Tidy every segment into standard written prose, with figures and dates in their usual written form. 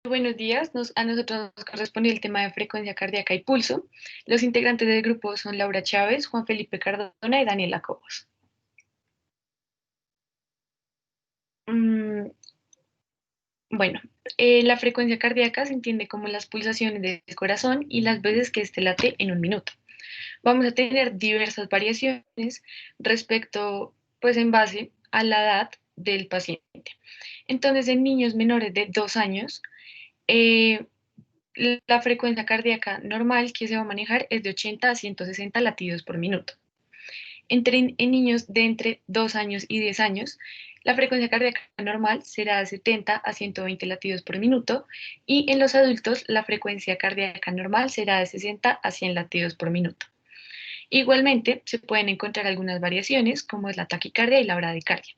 Buenos días, a nosotros nos corresponde el tema de frecuencia cardíaca y pulso. Los integrantes del grupo son Laura Chávez, Juan Felipe Cardona y Daniela Cobos. Mm, bueno, la frecuencia cardíaca se entiende como las pulsaciones del corazón y las veces que éste late en un minuto. Vamos a tener diversas variaciones respecto, pues en base a la edad del paciente. Entonces, en niños menores de 2 años, eh, la frecuencia cardíaca normal que se va a manejar es de 80 a 160 latidos por minuto. En niños de entre 2 años y 10 años, la frecuencia cardíaca normal será de 70 a 120 latidos por minuto y en los adultos la frecuencia cardíaca normal será de 60 a 100 latidos por minuto. Igualmente, se pueden encontrar algunas variaciones como es la taquicardia y la bradicardia.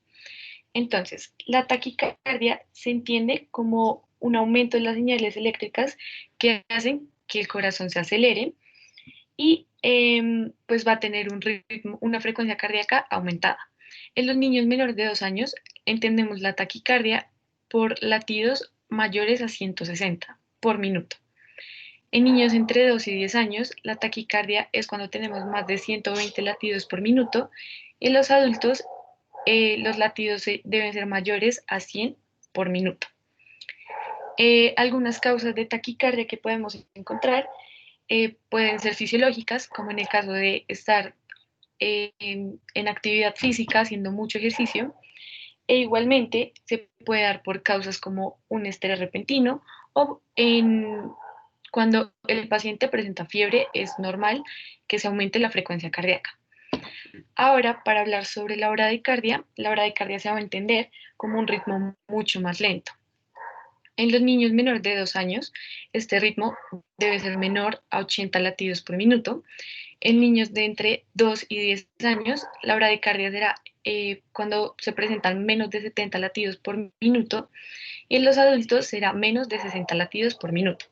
Entonces, la taquicardia se entiende como un aumento de las señales eléctricas que hacen que el corazón se acelere y pues va a tener un ritmo, una frecuencia cardíaca aumentada. En los niños menores de 2 años entendemos la taquicardia por latidos mayores a 160 por minuto. En niños entre 2 y 10 años, la taquicardia es cuando tenemos más de 120 latidos por minuto. En los adultos, los latidos deben ser mayores a 100 por minuto. Algunas causas de taquicardia que podemos encontrar pueden ser fisiológicas, como en el caso de estar en actividad física, haciendo mucho ejercicio, e igualmente se puede dar por causas como un estrés repentino o cuando el paciente presenta fiebre es normal que se aumente la frecuencia cardíaca. Ahora, para hablar sobre la bradicardia se va a entender como un ritmo mucho más lento. En los niños menores de 2 años, este ritmo debe ser menor a 80 latidos por minuto. En niños de entre 2 y 10 años, la bradicardia será cuando se presentan menos de 70 latidos por minuto y en los adultos será menos de 60 latidos por minuto.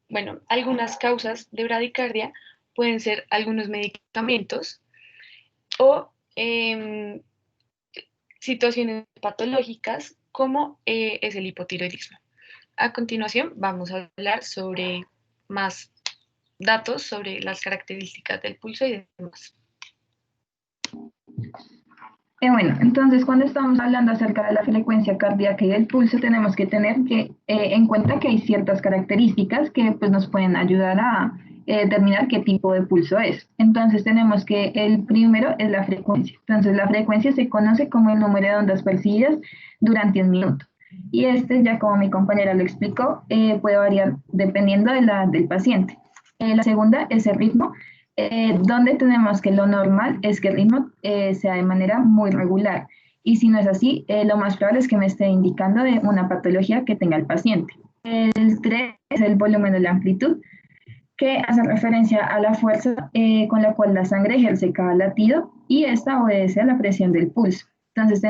Bueno, algunas causas de bradicardia pueden ser algunos medicamentos o situaciones patológicas como es el hipotiroidismo. A continuación, vamos a hablar sobre más datos sobre las características del pulso y demás. Bueno, entonces cuando estamos hablando acerca de la frecuencia cardíaca y del pulso, tenemos que tener en cuenta que hay ciertas características que pues, nos pueden ayudar a determinar qué tipo de pulso es. Entonces tenemos que el primero es la frecuencia. Entonces la frecuencia se conoce como el número de ondas percibidas durante un minuto. Y este, ya como mi compañera lo explicó, puede variar dependiendo de la del paciente. La segunda es el ritmo, donde tenemos que lo normal es que el ritmo sea de manera muy regular. Y si no es así, lo más probable es que me esté indicando de una patología que tenga el paciente. El 3 es el volumen o la amplitud, que hace referencia a la fuerza con la cual la sangre ejerce cada latido y esta obedece a la presión del pulso. Entonces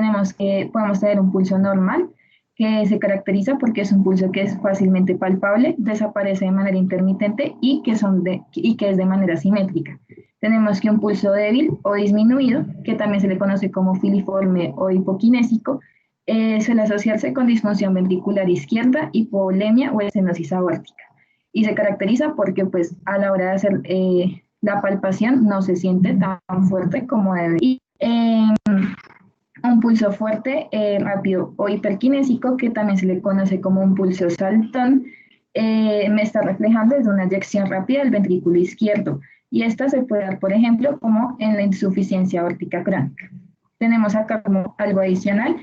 podemos tener un pulso normal que se caracteriza porque es un pulso que es fácilmente palpable, desaparece de manera intermitente y que es de manera simétrica. Tenemos que un pulso débil o disminuido, que también se le conoce como filiforme o hipokinésico, suele asociarse con disfunción ventricular izquierda, hipovolemia o estenosis aórtica. Y se caracteriza porque pues a la hora de hacer la palpación no se siente tan fuerte como debe. Y un pulso fuerte, rápido o hiperkinésico, que también se le conoce como un pulso saltón, me está reflejando desde una eyección rápida del ventrículo izquierdo. Y esta se puede dar, por ejemplo, como en la insuficiencia aórtica crónica. Tenemos acá como algo adicional,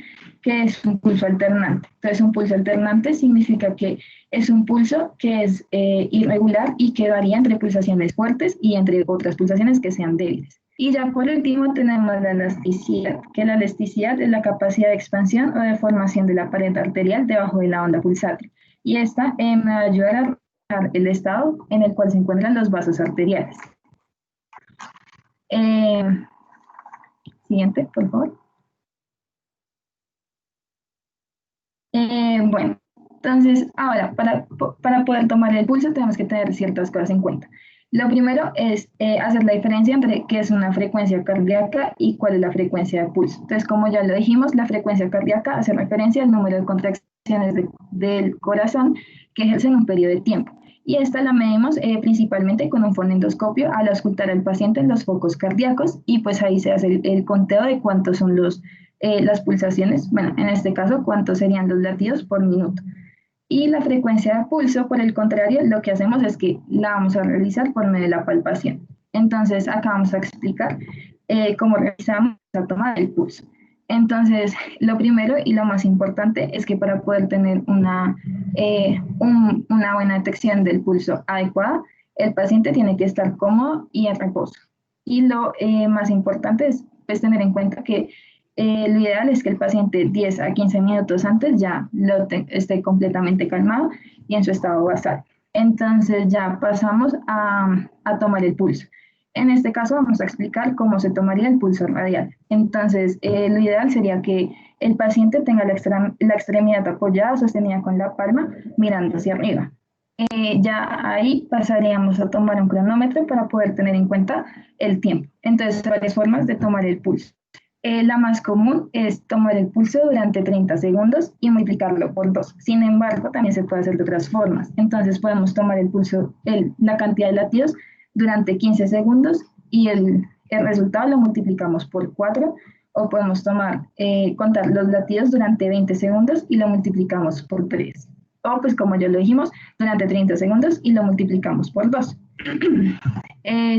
que es un pulso alternante. Entonces, un pulso alternante significa que es un pulso que es irregular y que varía entre pulsaciones fuertes y entre otras pulsaciones que sean débiles. Y ya por último tenemos la elasticidad, que la elasticidad es la capacidad de expansión o de formación de la pared arterial debajo de la onda pulsátil. Y esta me va a ayudar a reflejar el estado en el cual se encuentran los vasos arteriales. Siguiente, por favor. Bueno, entonces ahora para poder tomar el pulso tenemos que tener ciertas cosas en cuenta. Lo primero es hacer la diferencia entre qué es una frecuencia cardíaca y cuál es la frecuencia de pulso. Entonces, como ya lo dijimos, la frecuencia cardíaca hace referencia al número de contracciones del corazón que ejercen un periodo de tiempo. Y esta la medimos principalmente con un fonendoscopio al auscultar al paciente en los focos cardíacos y pues ahí se hace el conteo de cuántos son las pulsaciones, bueno, en este caso, cuántos serían los latidos por minuto. Y la frecuencia de pulso, por el contrario, lo que hacemos es que la vamos a realizar por medio de la palpación. Entonces, acá vamos a explicar cómo realizamos la toma del pulso. Entonces, lo primero y lo más importante es que para poder tener una buena detección del pulso adecuada, el paciente tiene que estar cómodo y en reposo. Y lo más importante es pues, tener en cuenta que lo ideal es que el paciente 10 a 15 minutos antes ya esté completamente calmado y en su estado basal. Entonces ya pasamos a tomar el pulso. En este caso vamos a explicar cómo se tomaría el pulso radial. Entonces lo ideal sería que el paciente tenga la extremidad apoyada, sostenida con la palma, mirando hacia arriba. Ya ahí pasaríamos a tomar un cronómetro para poder tener en cuenta el tiempo. Entonces, hay varias formas de tomar el pulso. La más común es tomar el pulso durante 30 segundos y multiplicarlo por 2. Sin embargo, también se puede hacer de otras formas. Entonces podemos tomar el pulso, la cantidad de latidos durante 15 segundos y el resultado lo multiplicamos por 4 o podemos contar los latidos durante 20 segundos y lo multiplicamos por 3. O pues como ya lo dijimos, durante 30 segundos y lo multiplicamos por 2.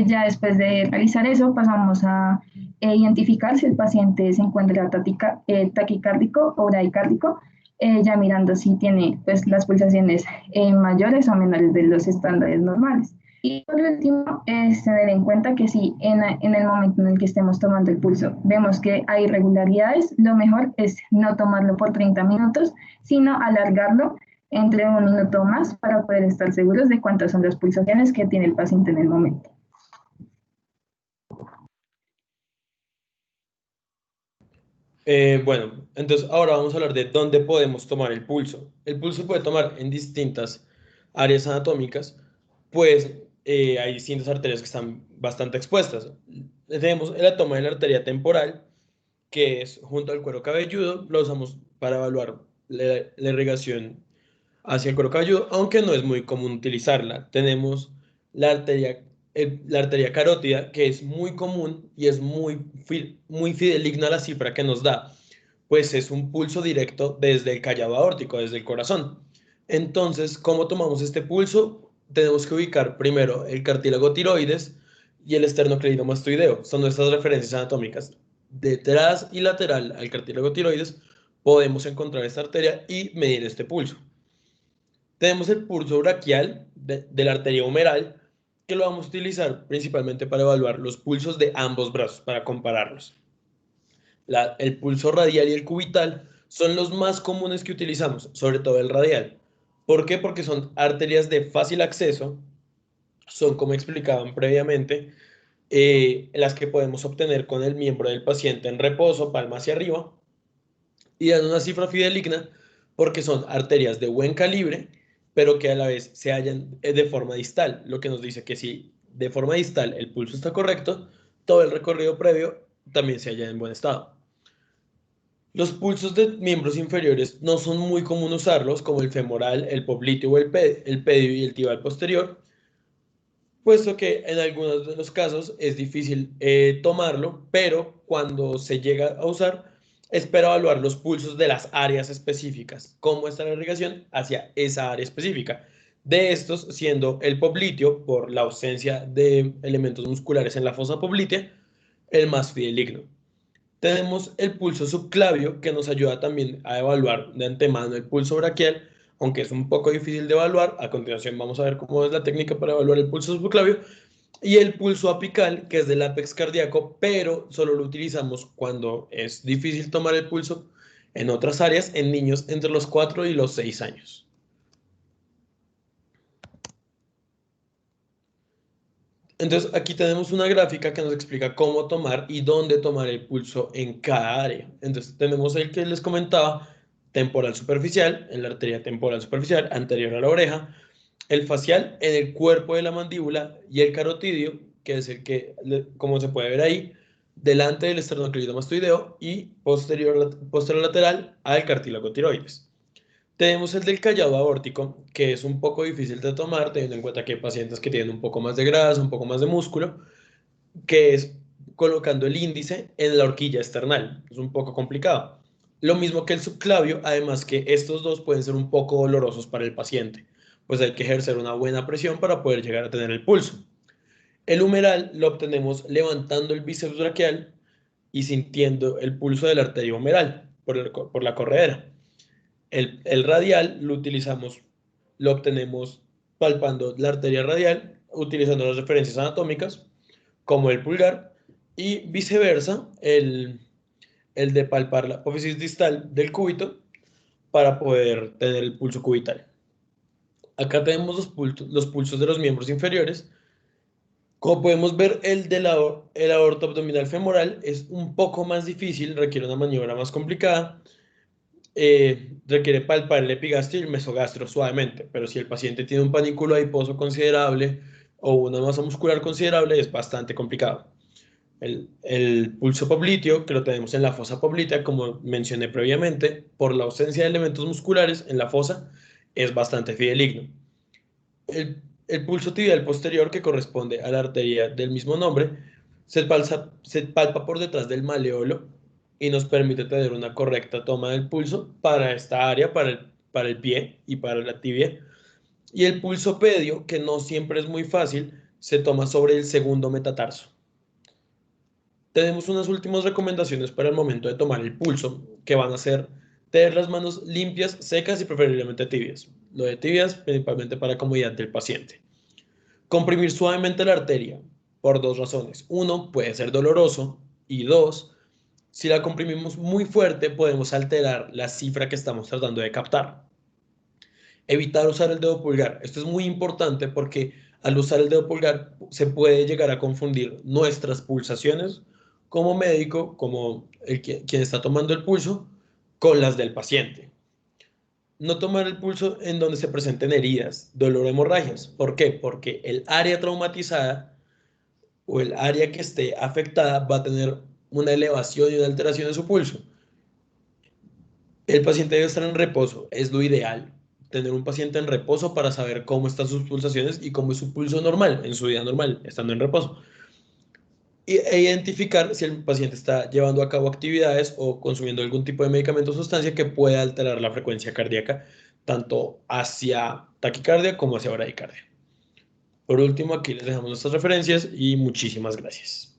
Ya después de realizar eso pasamos a identificar si el paciente se encuentra taquicárdico o bradicárdico, ya mirando si tiene pues, las pulsaciones mayores o menores de los estándares normales. Y por último, es tener en cuenta que si en el momento en el que estemos tomando el pulso vemos que hay irregularidades, lo mejor es no tomarlo por 30 minutos, sino alargarlo entre un minuto más para poder estar seguros de cuántas son las pulsaciones que tiene el paciente en el momento. Bueno, entonces ahora vamos a hablar de dónde podemos tomar el pulso. El pulso se puede tomar en distintas áreas anatómicas, pues hay distintas arterias que están bastante expuestas. Tenemos la toma de la arteria temporal, que es junto al cuero cabelludo, lo usamos para evaluar la irrigación hacia el cuero cabelludo, aunque no es muy común utilizarla. Tenemos la arteria carótida, que es muy común y es muy fideligna a la cifra que nos da, pues es un pulso directo desde el callado aórtico, desde el corazón. Entonces, ¿cómo tomamos este pulso? Tenemos que ubicar primero el cartílago tiroides y el esternocleidomastoideo. Son nuestras referencias anatómicas. Detrás y lateral al cartílago tiroides podemos encontrar esta arteria y medir este pulso. Tenemos el pulso braquial de la arteria humeral, que lo vamos a utilizar principalmente para evaluar los pulsos de ambos brazos, para compararlos. El pulso radial y el cubital son los más comunes que utilizamos, sobre todo el radial. ¿Por qué? Porque son arterias de fácil acceso, son como explicaban previamente, las que podemos obtener con el miembro del paciente en reposo, palma hacia arriba, y dan una cifra fideligna porque son arterias de buen calibre, pero que a la vez se hallan de forma distal, lo que nos dice que si de forma distal el pulso está correcto, todo el recorrido previo también se halla en buen estado. Los pulsos de miembros inferiores no son muy común usarlos, como el femoral, el popliteo o el pedio y el tibal posterior, puesto que en algunos de los casos es difícil tomarlo, pero cuando se llega a usar, espera evaluar los pulsos de las áreas específicas, cómo está la irrigación hacia esa área específica. De estos, siendo el popliteo, por la ausencia de elementos musculares en la fosa poplitea, el más fideligno. Tenemos el pulso subclavio, que nos ayuda también a evaluar de antemano el pulso braquial, aunque es un poco difícil de evaluar. A continuación vamos a ver cómo es la técnica para evaluar el pulso subclavio. Y el pulso apical, que es del ápex cardíaco, pero solo lo utilizamos cuando es difícil tomar el pulso en otras áreas, en niños entre los 4 y los 6 años. Entonces, aquí tenemos una gráfica que nos explica cómo tomar y dónde tomar el pulso en cada área. Entonces, tenemos el que les comentaba, temporal superficial, en la arteria temporal superficial, anterior a la oreja, el facial en el cuerpo de la mandíbula y el carotidio, que es el que, como se puede ver ahí, delante del esternocleidomastoideo y posterior lateral al cartílago tiroides. Tenemos el del callado aórtico, que es un poco difícil de tomar, teniendo en cuenta que hay pacientes que tienen un poco más de grasa, un poco más de músculo, que es colocando el índice en la horquilla external. Es un poco complicado. Lo mismo que el subclavio, además que estos dos pueden ser un poco dolorosos para el paciente, pues hay que ejercer una buena presión para poder llegar a tener el pulso. El humeral lo obtenemos levantando el bíceps braquial y sintiendo el pulso de la arteria humeral por la corredera. El radial lo utilizamos, lo obtenemos palpando la arteria radial, utilizando las referencias anatómicas, como el pulgar, y viceversa, el de palpar la apófisis distal del cúbito para poder tener el pulso cubital. Acá tenemos los pulsos de los miembros inferiores. Como podemos ver, el aorto abdominal femoral es un poco más difícil, requiere una maniobra más complicada, requiere palpar el epigastrio y el mesogastro suavemente, pero si el paciente tiene un panículo adiposo considerable o una masa muscular considerable, es bastante complicado. El pulso popliteo, que lo tenemos en la fosa poplitea, como mencioné previamente, por la ausencia de elementos musculares en la fosa, es bastante fideligno. El pulso tibial posterior, que corresponde a la arteria del mismo nombre, se palpa por detrás del maleolo y nos permite tener una correcta toma del pulso para esta área, para el pie y para la tibia. Y el pulso pedio, que no siempre es muy fácil, se toma sobre el segundo metatarso. Tenemos unas últimas recomendaciones para el momento de tomar el pulso, que van a ser tener las manos limpias, secas y preferiblemente tibias. Lo de tibias principalmente para comodidad del paciente. Comprimir suavemente la arteria por dos razones. Uno, puede ser doloroso y dos, si la comprimimos muy fuerte podemos alterar la cifra que estamos tratando de captar. Evitar usar el dedo pulgar. Esto es muy importante porque al usar el dedo pulgar se puede llegar a confundir nuestras pulsaciones como médico, como quien está tomando el pulso, con las del paciente. No tomar el pulso en donde se presenten heridas, dolor o hemorragias. ¿Por qué? Porque el área traumatizada o el área que esté afectada va a tener una elevación y una alteración de su pulso. El paciente debe estar en reposo, es lo ideal. Tener un paciente en reposo para saber cómo están sus pulsaciones y cómo es su pulso normal, en su vida normal, estando en reposo. E identificar si el paciente está llevando a cabo actividades o consumiendo algún tipo de medicamento o sustancia que pueda alterar la frecuencia cardíaca, tanto hacia taquicardia como hacia bradicardia. Por último, aquí les dejamos nuestras referencias y muchísimas gracias.